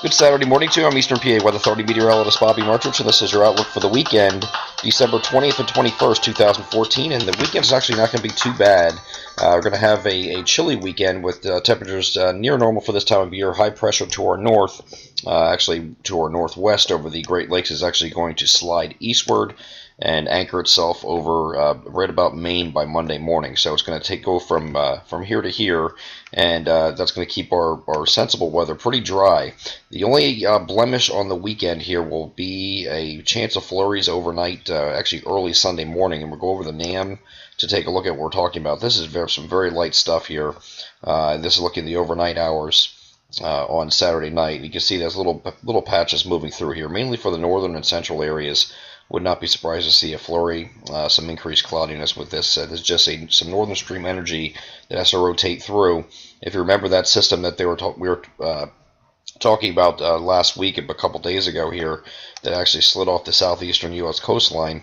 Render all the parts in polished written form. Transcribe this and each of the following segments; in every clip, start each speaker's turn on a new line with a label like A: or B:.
A: Good Saturday morning to you. I'm Eastern PA Weather Authority meteorologist Bobby Martrich, and this is your outlook for the weekend, December 20th and 21st, 2014. And the weekend is actually not going to be too bad. We're going to have a chilly weekend with temperatures near normal for this time of year. High pressure to our north, actually to our northwest over the Great Lakes, is actually going to slide eastward and anchor itself over right about Maine by Monday morning. So it's going to go from here to here, and that's going to keep our sensible weather pretty dry. The only blemish on the weekend here will be a chance of flurries overnight, actually early Sunday morning, and we'll go over the NAM to take a look at what we're talking about. This is some very light stuff here. This is looking at the overnight hours. On Saturday night, you can see there's little patches moving through here, mainly for the northern and central areas. Would not be surprised to see a flurry, some increased cloudiness with this. There's just some northern stream energy that has to rotate through. If you remember that system that we were talking about last week, a couple days ago here, that actually slid off the southeastern U.S. coastline.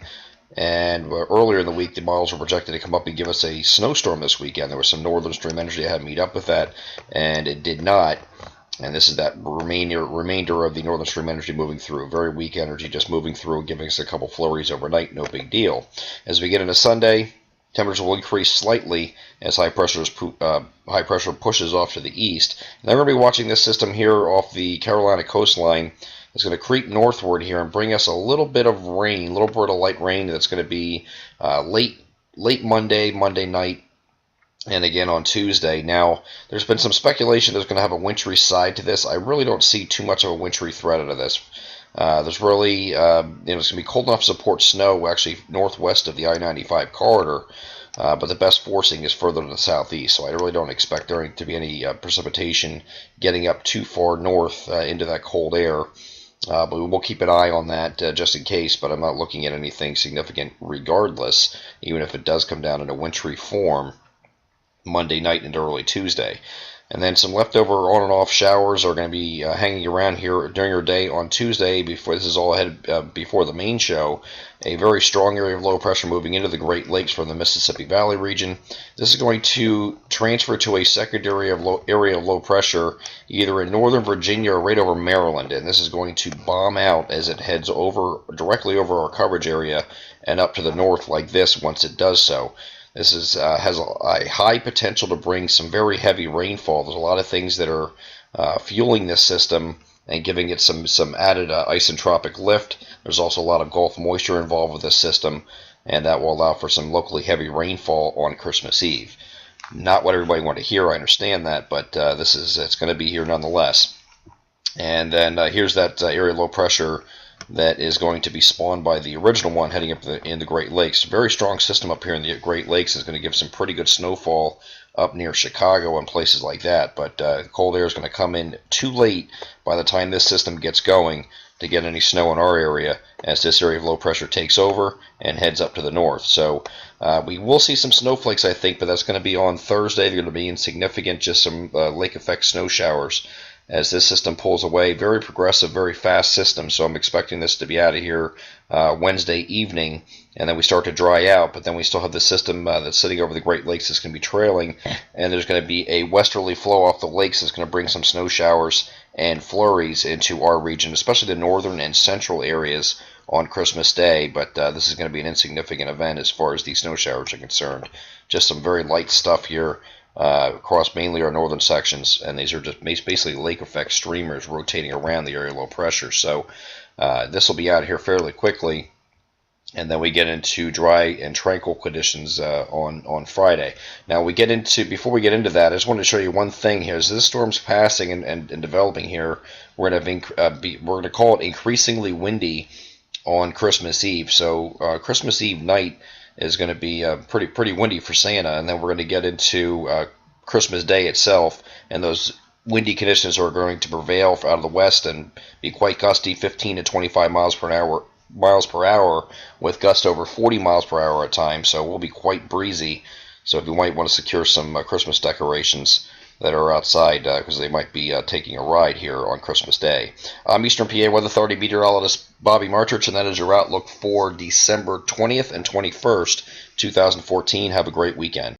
A: And earlier in the week, the models were projected to come up and give us a snowstorm this weekend. There was some northern stream energy that had to meet up with that, and it did not. And this is that remainder of the northern stream energy moving through. Very weak energy just moving through, giving us a couple flurries overnight. No big deal. As we get into Sunday, temperatures will increase slightly as high pressure pushes off to the east. And then we're going to be watching this system here off the Carolina coastline. It's going to creep northward here and bring us a little bit of rain, a little bit of light rain that's going to be late Monday night, and again on Tuesday. Now, there's been some speculation there's going to have a wintry side to this. I really don't see too much of a wintry threat out of this. There's really, it's going to be cold enough to support snow actually northwest of the I-95 corridor, but the best forcing is further to the southeast, so I really don't expect there to be any precipitation getting up too far north into that cold air. But we will keep an eye on that just in case, but I'm not looking at anything significant regardless, even if it does come down in a wintry form Monday night into early Tuesday. And then some leftover on and off showers are going to be hanging around here during your day on Tuesday. Before this is all ahead before the main show, a very strong area of low pressure moving into the Great Lakes from the Mississippi Valley region. This is going to transfer to a secondary area of low pressure either in northern Virginia or right over Maryland, and this is going to bomb out as it heads directly over our coverage area and up to the north like this once it does so. This has a high potential to bring some very heavy rainfall. There's a lot of things that are fueling this system and giving it some added isentropic lift. There's also a lot of Gulf moisture involved with this system, and that will allow for some locally heavy rainfall on Christmas Eve. Not what everybody wanted to hear, I understand that, but it's going to be here nonetheless. And then here's that area of low pressure that is going to be spawned by the original one heading up in the Great Lakes. Very strong system up here in the Great Lakes is going to give some pretty good snowfall up near Chicago and places like that, but cold air is going to come in too late by the time this system gets going to get any snow in our area as this area of low pressure takes over and heads up to the north. So we will see some snowflakes, I think, but that's going to be on Thursday. They're going to be insignificant, just some lake effect snow showers as this system pulls away. Very progressive, very fast system, so I'm expecting this to be out of here Wednesday evening, and then we start to dry out, but then we still have the system that's sitting over the Great Lakes that's going to be trailing, and there's going to be a westerly flow off the lakes that's going to bring some snow showers and flurries into our region, especially the northern and central areas on Christmas Day, but this is going to be an insignificant event as far as these snow showers are concerned. Just some very light stuff here across mainly our northern sections, and these are just basically lake effect streamers rotating around the area of low pressure. So this will be out here fairly quickly, and then we get into dry and tranquil conditions on Friday. Now before we get into that, I just wanted to show you one thing here. As this storm's passing and developing here, we're going to call it increasingly windy on Christmas Eve. So Christmas Eve night is going to be pretty windy for Santa, and then we're going to get into Christmas Day itself, and those windy conditions are going to prevail out of the west and be quite gusty, 15 to 25 miles per hour, with gusts over 40 miles per hour at times. So we'll be quite breezy. So if you might want to secure some Christmas decorations that are outside, because they might be taking a ride here on Christmas Day. I'm Eastern PA Weather Authority meteorologist Bobby Martrich, and that is your outlook for December 20th and 21st, 2014. Have a great weekend.